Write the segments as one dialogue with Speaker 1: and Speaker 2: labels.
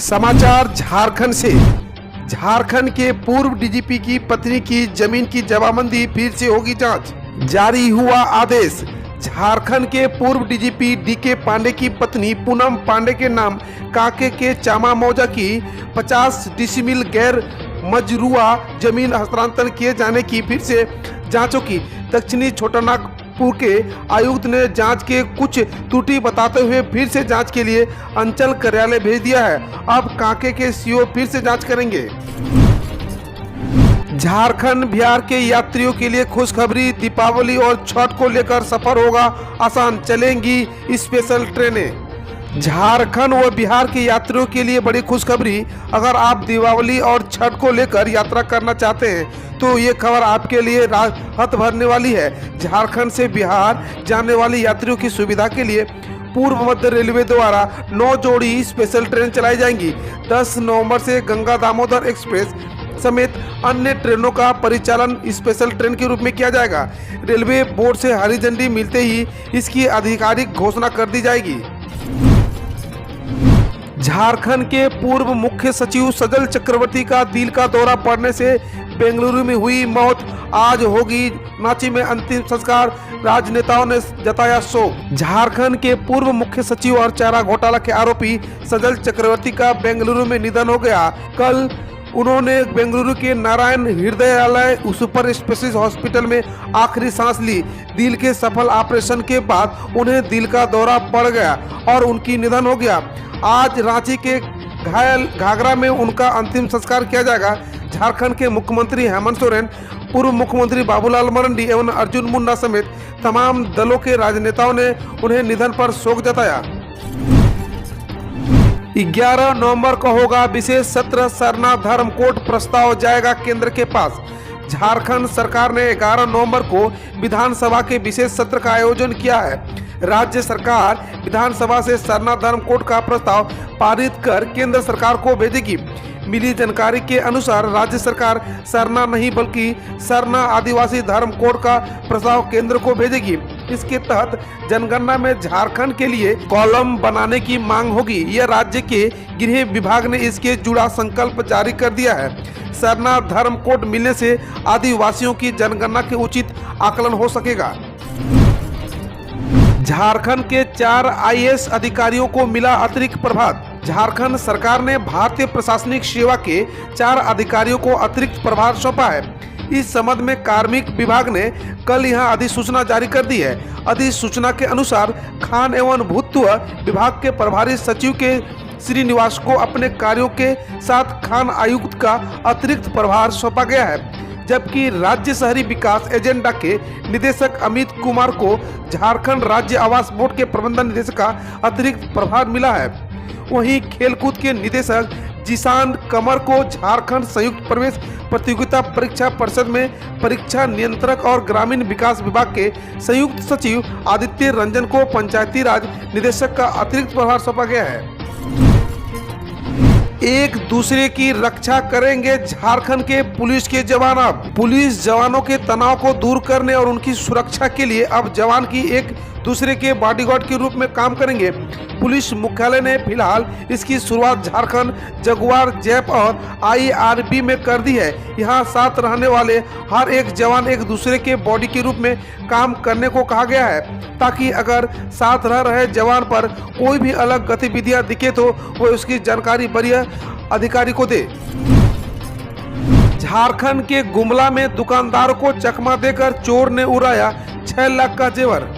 Speaker 1: समाचार झारखंड से। झारखंड के पूर्व डीजीपी की पत्नी की जमीन की जमाबंदी फिर से होगी जांच, जारी हुआ आदेश। झारखंड के पूर्व डीजीपी डीके पांडे की पत्नी पूनम पांडे के नाम कांके के चामा मौजा की 50 डिसमिल गैर मजरूआ जमीन हस्तांतरण किए जाने की फिर से जांचों की दक्षिणी छोटानागपुर के आयुक्त ने जांच के कुछ त्रुटि बताते हुए फिर से जांच के लिए अंचल कार्यालय भेज दिया है। अब कांके के सीओ फिर से जांच करेंगे। झारखंड बिहार के यात्रियों के लिए खुशखबरी, दीपावली और छठ को लेकर सफर होगा आसान, चलेंगी स्पेशल ट्रेनें। झारखंड व बिहार के यात्रियों के लिए बड़ी खुशखबरी। अगर आप दीपावली और छठ को लेकर यात्रा करना चाहते हैं तो ये खबर आपके लिए राहत भरने वाली है। झारखंड से बिहार जाने वाले यात्रियों की सुविधा के लिए पूर्व मध्य रेलवे द्वारा 9 जोड़ी स्पेशल ट्रेन चलाई जाएंगी। 10 नवंबर से गंगा दामोदर एक्सप्रेस समेत अन्य ट्रेनों का परिचालन स्पेशल ट्रेन के रूप में किया जाएगा। रेलवे बोर्ड से हरी झंडी मिलते ही इसकी आधिकारिक घोषणा कर दी जाएगी। झारखंड के पूर्व मुख्य सचिव सजल चक्रवर्ती का दिल का दौरा पड़ने से बेंगलुरु में हुई मौत। आज होगी रांची में अंतिम संस्कार, राजनेताओं ने जताया शोक। झारखंड के पूर्व मुख्य सचिव और चारा घोटाला के आरोपी सजल चक्रवर्ती का बेंगलुरु में निधन हो गया। कल उन्होंने बेंगलुरु के Narayan Hrudayalaya super specialist hospital में आखिरी सांस ली। दिल के सफल ऑपरेशन के बाद उन्हें दिल का दौरा पड़ गया और उनकी निधन हो गया। आज रांची के घायल घाघरा में उनका अंतिम संस्कार किया जाएगा। झारखंड के मुख्यमंत्री हेमंत सोरेन, पूर्व मुख्यमंत्री बाबूलाल मरांडी एवं अर्जुन मुंडा समेत तमाम दलों के राजनेताओं ने उन्हें निधन पर शोक जताया। 11 नवंबर को होगा विशेष सत्र, सरना धर्म कोड प्रस्ताव जाएगा केंद्र के पास। झारखंड सरकार ने 11 नवंबर को विधानसभा के विशेष सत्र का आयोजन किया है। राज्य सरकार विधानसभा से सरना धर्म कोड का प्रस्ताव पारित कर केंद्र सरकार को भेजेगी। मिली जानकारी के अनुसार राज्य सरकार सरना नहीं बल्कि सरना आदिवासी धर्म कोड का प्रस्ताव केंद्र को भेजेगी। इसके तहत जनगणना में झारखंड के लिए कॉलम बनाने की मांग होगी। यह राज्य के गृह विभाग ने इसके जुड़ा संकल्प जारी कर दिया है। सरना धर्म कोड मिलने से आदिवासियों की जनगणना के उचित आकलन हो सकेगा। झारखंड के 4 आईएएस अधिकारियों को मिला अतिरिक्त प्रभार। झारखंड सरकार ने भारतीय प्रशासनिक सेवा के 4 अधिकारियों को अतिरिक्त प्रभार सौंपा है। इस संबंध में कार्मिक विभाग ने कल यहां अधिसूचना जारी कर दी है। अधिसूचना के अनुसार खान एवं भूतत्व विभाग के प्रभारी सचिव के श्रीनिवास को अपने कार्यों के साथ खान आयुक्त का अतिरिक्त प्रभार सौंपा गया है, जबकि राज्य शहरी विकास एजेंडा के निदेशक अमित कुमार को झारखंड राज्य आवास बोर्ड के प्रबंधन निदेशक का अतिरिक्त प्रभार मिला है। वहीं खेलकूद के निदेशक जिशान कमर को झारखंड संयुक्त प्रवेश प्रतियोगिता परीक्षा परिषद में परीक्षा नियंत्रक और ग्रामीण विकास विभाग के संयुक्त सचिव आदित्य रंजन को पंचायती राज निदेशक का अतिरिक्त प्रभार सौंपा गया है। एक दूसरे की रक्षा करेंगे झारखंड के पुलिस के जवान। अब पुलिस जवानों के तनाव को दूर करने और उनकी सुरक्षा के लिए अब जवान की एक दूसरे के बॉडीगार्ड के रूप में काम करेंगे। पुलिस मुख्यालय ने फिलहाल इसकी शुरुआत झारखंड जगुआर जैप और आईआरबी में कर दी है। यहाँ साथ रहने वाले हर एक जवान एक दूसरे के बॉडी के रूप में काम करने को कहा गया है, ताकि अगर साथ रह रहे जवान पर कोई भी अलग गतिविधियां दिखे तो वो उसकी जानकारी वरीय अधिकारी को दे। झारखंड के गुमला में दुकानदारों को चकमा देकर चोर ने उड़ाया 6 लाख का जेवर।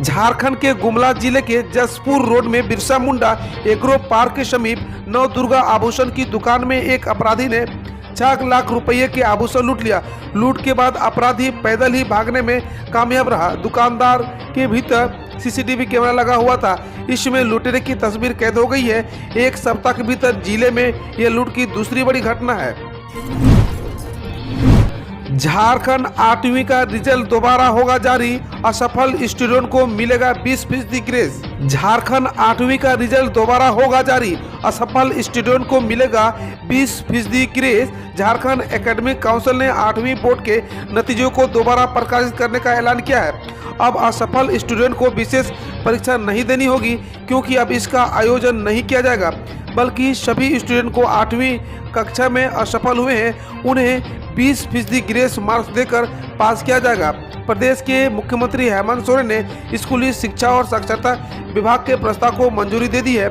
Speaker 1: झारखंड के गुमला जिले के जसपुर रोड में बिरसा मुंडा एग्रो पार्क के समीप नवदुर्गा आभूषण की दुकान में एक अपराधी ने 6 लाख रुपये के आभूषण लूट लिया। लूट के बाद अपराधी पैदल ही भागने में कामयाब रहा। दुकानदार के भीतर सीसीटीवी कैमरा लगा हुआ था। इसमें लुटेरे की तस्वीर कैद हो गई है। एक सप्ताह के भीतर जिले में यह लूट की दूसरी बड़ी घटना है। झारखंड 8वीं का रिजल्ट दोबारा होगा जारी, असफल स्टूडेंट को मिलेगा 20% ग्रेस। झारखंड 8वीं का रिजल्ट दोबारा होगा जारी, असफल स्टूडेंट को मिलेगा 20% ग्रेस। झारखंड एकेडमिक काउंसिल ने 8वीं बोर्ड के नतीजों को दोबारा प्रकाशित करने का ऐलान किया है। अब असफल स्टूडेंट को विशेष परीक्षा नहीं देनी होगी, क्योंकि अब इसका आयोजन नहीं किया जाएगा। बल्कि सभी स्टूडेंट को 8वीं कक्षा में असफल हुए हैं उन्हें 20% ग्रेस मार्क्स देकर पास किया जाएगा। प्रदेश के मुख्यमंत्री हेमंत सोरेन ने स्कूली शिक्षा और साक्षरता विभाग के प्रस्ताव को मंजूरी दे दी है।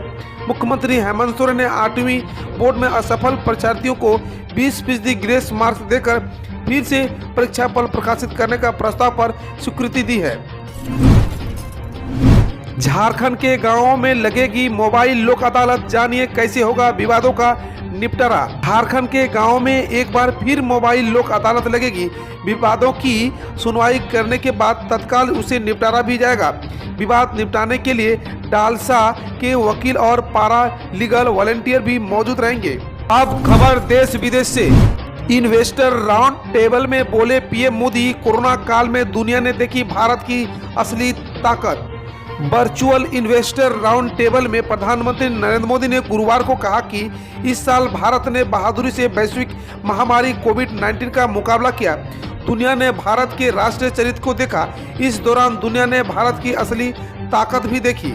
Speaker 1: मुख्यमंत्री हेमंत सोरेन ने 8वीं बोर्ड में असफल परीक्षार्थियों को 20% ग्रेस मार्क्स देकर फिर से परीक्षा फल प्रकाशित करने का प्रस्ताव पर स्वीकृति दी है। झारखंड के गांवों में लगेगी मोबाइल लोक अदालत, जानिए कैसे होगा विवादों का निपटारा। झारखंड के गांवों में एक बार फिर मोबाइल लोक अदालत लगेगी। विवादों की सुनवाई करने के बाद तत्काल उसे निपटारा भी जाएगा। विवाद निपटाने के लिए डालसा के वकील और पारा लीगल वॉलंटियर भी मौजूद रहेंगे। अब खबर देश विदेश से। इन्वेस्टर राउंड टेबल में बोले पीएम मोदी, कोरोना काल में दुनिया ने देखी भारत की असली ताकत। वर्चुअल इन्वेस्टर राउंड टेबल में प्रधानमंत्री नरेंद्र मोदी ने गुरुवार को कहा कि इस साल भारत ने बहादुरी से वैश्विक महामारी कोविड-19 का मुकाबला किया। दुनिया ने भारत के राष्ट्रीय चरित्र को देखा। इस दौरान दुनिया ने भारत की असली ताकत भी देखी।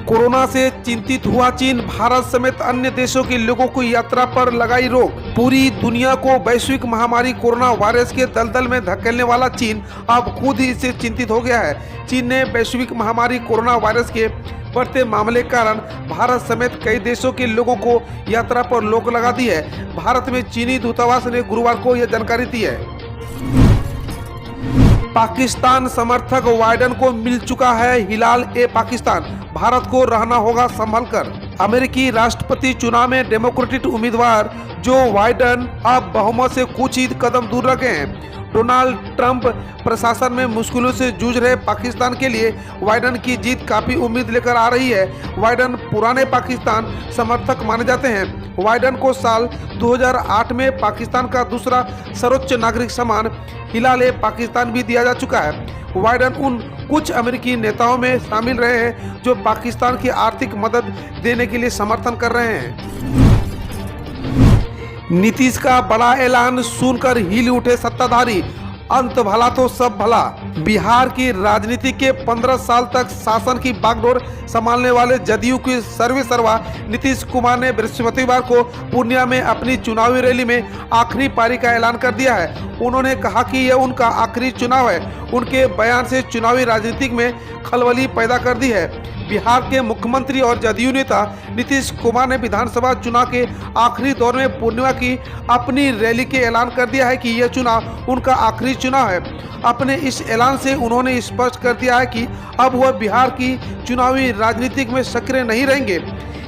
Speaker 1: कोरोना से चिंतित हुआ चीन, भारत समेत अन्य देशों के लोगों को यात्रा पर लगाई रोक। पूरी दुनिया को वैश्विक महामारी कोरोना वायरस के दलदल में धकेलने वाला चीन अब खुद ही इससे चिंतित हो गया है। चीन ने वैश्विक महामारी कोरोना वायरस के बढ़ते मामले के कारण भारत समेत कई देशों के लोगों को यात्रा पर रोक लगा दी है। भारत में चीनी दूतावास ने गुरुवार को यह जानकारी दी है। पाकिस्तान समर्थक वाइडन को मिल चुका है हिलाल ए पाकिस्तान, भारत को रहना होगा संभल कर। अमेरिकी राष्ट्रपति चुनाव में डेमोक्रेटिक उम्मीदवार जो वाइडन अब बहुमत से कुछ ही कदम दूर रह गए हैं। डोनाल्ड ट्रंप प्रशासन में मुश्किलों से जूझ रहे पाकिस्तान के लिए वाइडन की जीत काफी उम्मीद लेकर आ रही है। वाइडन पुराने पाकिस्तान समर्थक माने जाते हैं। वाइडन को साल 2008 में पाकिस्तान का दूसरा सर्वोच्च नागरिक सम्मान हिलाल ए पाकिस्तान भी दिया जा चुका है। वाइडन उन कुछ अमेरिकी नेताओं में शामिल रहे हैं जो पाकिस्तान की आर्थिक मदद देने के लिए समर्थन कर रहे हैं। नीतीश का बड़ा ऐलान सुनकर हिल उठे सत्ताधारी, अंत भला तो सब भला। बिहार की राजनीति के 15 साल तक शासन की बागडोर संभालने वाले जदयू के सर्वेसर्वा नीतीश कुमार ने बृहस्पतिवार को पूर्णिया में अपनी चुनावी रैली में आखिरी पारी का ऐलान कर दिया है। उन्होंने कहा कि यह उनका आखिरी चुनाव है। उनके बयान से चुनावी राजनीति में खलबली पैदा कर दी है। बिहार के मुख्यमंत्री और जदयू नेता नीतीश कुमार ने विधानसभा चुनाव के आखिरी दौर में पूर्णिया की अपनी रैली के ऐलान कर दिया है कि यह चुनाव उनका आखिरी चुनाव है। अपने इस ऐलान से उन्होंने स्पष्ट कर दिया है कि अब वह बिहार की चुनावी राजनीति में सक्रिय नहीं रहेंगे।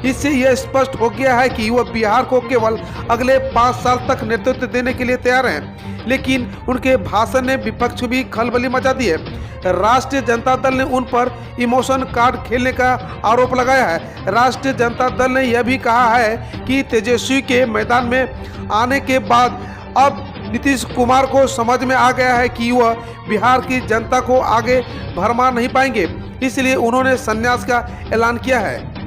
Speaker 1: इससे यह स्पष्ट हो गया है कि वह बिहार को केवल अगले 5 साल तक नेतृत्व देने के लिए तैयार हैं। लेकिन उनके भाषण ने विपक्ष भी खलबली मचा दी है। राष्ट्रीय जनता दल ने उन पर इमोशन कार्ड खेलने का आरोप लगाया है। राष्ट्रीय जनता दल ने यह भी कहा है कि तेजस्वी के मैदान में आने के बाद अब नीतीश कुमार को समझ में आ गया है कि वह बिहार की जनता को आगे भरमा नहीं पाएंगे, इसलिए उन्होंने संन्यास का ऐलान किया है।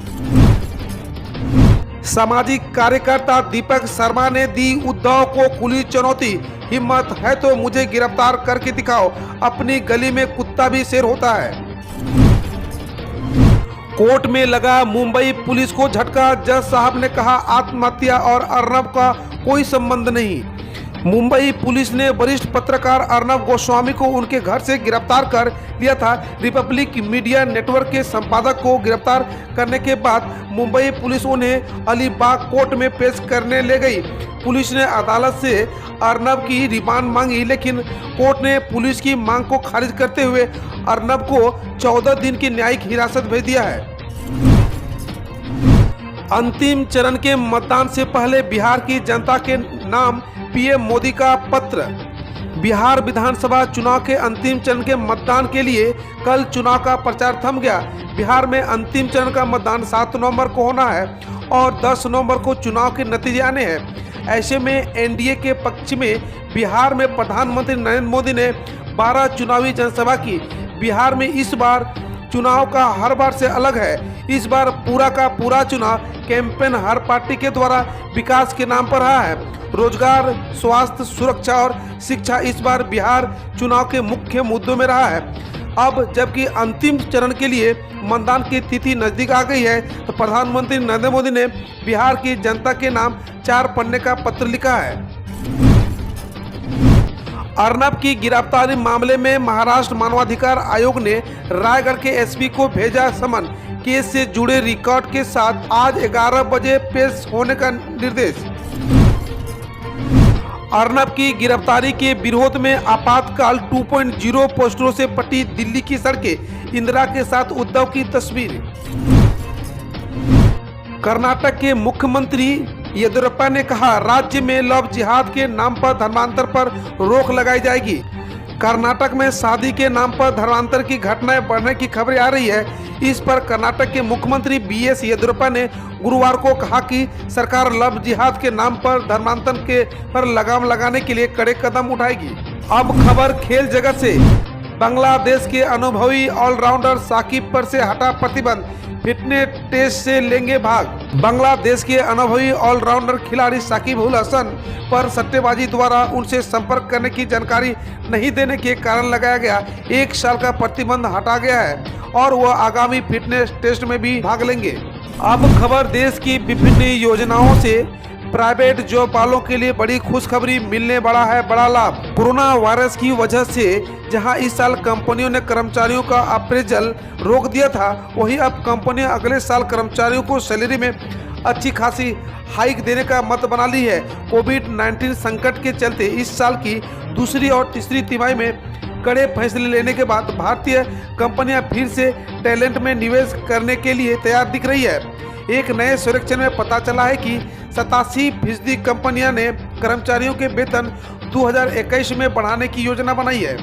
Speaker 1: सामाजिक कार्यकर्ता दीपक शर्मा ने दी उद्धव को खुली चुनौती, हिम्मत है तो मुझे गिरफ्तार करके दिखाओ, अपनी गली में कुत्ता भी शेर होता है। कोर्ट में लगा मुंबई पुलिस को झटका, जज साहब ने कहा आत्महत्या और अर्नब का कोई संबंध नहीं। मुंबई पुलिस ने वरिष्ठ पत्रकार अर्नब गोस्वामी को उनके घर से गिरफ्तार कर लिया था। रिपब्लिक मीडिया नेटवर्क के संपादक को गिरफ्तार करने के बाद मुंबई पुलिस उन्हें अलीबाग कोर्ट में पेश करने ले गई। पुलिस ने अदालत से अर्नब की रिमांड मांगी, लेकिन कोर्ट ने पुलिस की मांग को खारिज करते हुए अर्नब को 14 दिन की न्यायिक हिरासत भेज दिया है। अंतिम चरण के मतदान से पहले बिहार की जनता के नाम पीएम मोदी का पत्र। बिहार विधानसभा चुनाव के अंतिम चरण के मतदान के लिए कल चुनाव का प्रचार थम गया। बिहार में अंतिम चरण का मतदान 7 नवंबर को होना है और 10 नवंबर को चुनाव के नतीजे आने हैं। ऐसे में एनडीए के पक्ष में बिहार में प्रधानमंत्री नरेंद्र मोदी ने 12 चुनावी जनसभा की। बिहार में इस बार चुनाव का हर बार से अलग है। इस बार पूरा का पूरा चुनाव कैंपेन हर पार्टी के द्वारा विकास के नाम पर रहा है। रोजगार, स्वास्थ्य, सुरक्षा और शिक्षा इस बार बिहार चुनाव के मुख्य मुद्दों में रहा है। अब जबकि अंतिम चरण के लिए मतदान की तिथि नजदीक आ गई है, तो प्रधानमंत्री नरेंद्र मोदी ने बिहार की जनता के नाम 4 पन्ने का पत्र लिखा है। अर्नब की गिरफ्तारी मामले में महाराष्ट्र मानवाधिकार आयोग ने रायगढ़ के एसपी को भेजा समन। केस से जुड़े रिकॉर्ड के साथ आज 11 बजे पेश होने का निर्देश। अर्नब की गिरफ्तारी के विरोध में आपातकाल 2.0 पोस्टरों से पटी दिल्ली की सड़कें, इंदिरा के साथ उद्धव की तस्वीर। कर्नाटक के मुख्यमंत्री येदियुरप्पा ने कहा, राज्य में लव जिहाद के नाम पर धर्मांतर पर रोक लगाई जाएगी। कर्नाटक में शादी के नाम पर धर्मांतर की घटनाएं बढ़ने की खबरें आ रही है। इस पर कर्नाटक के मुख्यमंत्री बीएस येदियुरप्पा ने गुरुवार को कहा कि सरकार लव जिहाद के नाम पर धर्मांतरण के पर लगाम लगाने के लिए कड़े कदम उठाएगी। अब खबर खेल जगत से। बांग्लादेश के अनुभवी ऑलराउंडर साकिब पर से हटा प्रतिबंध, फिटनेस टेस्ट से लेंगे भाग। बांग्लादेश के अनुभवी ऑलराउंडर खिलाड़ी साकिब उल हसन पर सट्टेबाजी द्वारा उनसे संपर्क करने की जानकारी नहीं देने के कारण लगाया गया 1 साल का प्रतिबंध हटा गया है और वह आगामी फिटनेस टेस्ट में भी भाग लेंगे। अब खबर देश की विभिन्न योजनाओं से। प्राइवेट जॉब वालों के लिए बड़ी खुशखबरी, मिलने वाला है बड़ा लाभ। कोरोना वायरस की वजह से जहां इस साल कंपनियों ने कर्मचारियों का अप्रेजल रोक दिया था, वहीं अब कंपनियां अगले साल कर्मचारियों को सैलरी में अच्छी खासी हाइक देने का मत बना ली है। कोविड-19 संकट के चलते इस साल की दूसरी और तीसरी तिमाही में कड़े फैसले लेने के बाद भारतीय कंपनियां फिर से टैलेंट में निवेश करने के लिए तैयार दिख रही है। एक नए सर्वेक्षण में पता चला है कि 87% कंपनियां ने कर्मचारियों के वेतन 2021 में बढ़ाने की योजना बनाई है।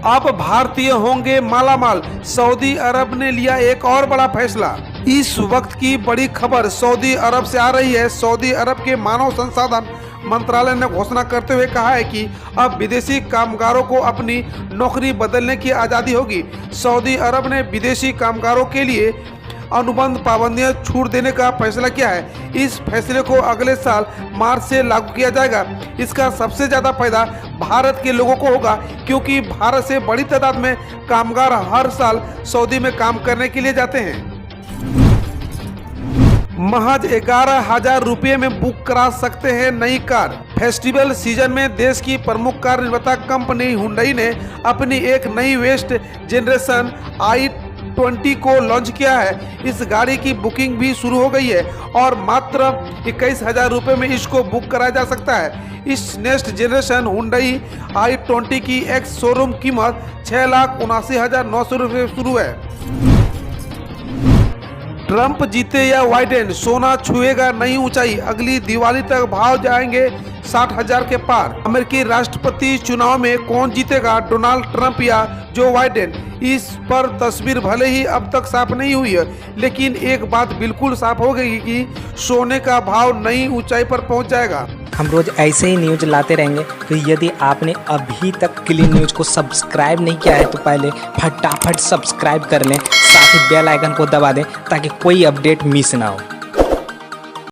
Speaker 1: अब भारतीय होंगे मालामाल, सऊदी अरब ने लिया एक और बड़ा फैसला। इस वक्त की बड़ी खबर सऊदी अरब से आ रही है। सऊदी अरब के मानव संसाधन मंत्रालय ने घोषणा करते हुए कहा है कि अब विदेशी कामगारों को अपनी नौकरी बदलने की आज़ादी होगी। सऊदी अरब ने विदेशी कामगारों के लिए अनुबंध पाबंदियां छूट देने का फैसला किया है। इस फैसले को अगले साल मार्च से लागू किया जाएगा। इसका सबसे ज़्यादा फायदा भारत के लोगों को होगा, क्योंकि भारत से बड़ी तादाद में कामगार हर साल सऊदी में काम करने के लिए जाते हैं। महज 11,000 रुपये में बुक करा सकते हैं नई कार। फेस्टिवल सीजन में देश की प्रमुख कार निर्माता कंपनी हुंडई ने अपनी एक नई वेस्ट जनरेशन i20 को लॉन्च किया है। इस गाड़ी की बुकिंग भी शुरू हो गई है और मात्र 21,000 रुपये में इसको बुक कराया जा सकता है। इस नेक्स्ट जनरेशन हुंडई i20 की एक्स शोरूम कीमत 6,79,900 रुपये शुरू है। ट्रंप जीते या बाइडेन, सोना छुएगा नई ऊंचाई। अगली दिवाली तक भाव जाएंगे 60,000 के पार। अमेरिकी राष्ट्रपति चुनाव में कौन जीतेगा, डोनाल्ड ट्रंप या जो बाइडेन? इस पर तस्वीर भले ही अब तक साफ नहीं हुई है, लेकिन एक बात बिल्कुल साफ हो गई कि सोने का भाव नई ऊंचाई पर पहुंच जाएगा।
Speaker 2: हम रोज ऐसे ही न्यूज लाते रहेंगे, तो यदि आपने अभी तक क्लीन न्यूज को सब्सक्राइब नहीं किया है तो पहले फटाफट सब्सक्राइब कर लें, साथ ही बेल आइकन को दबा दें ताकि कोई अपडेट मिस ना हो।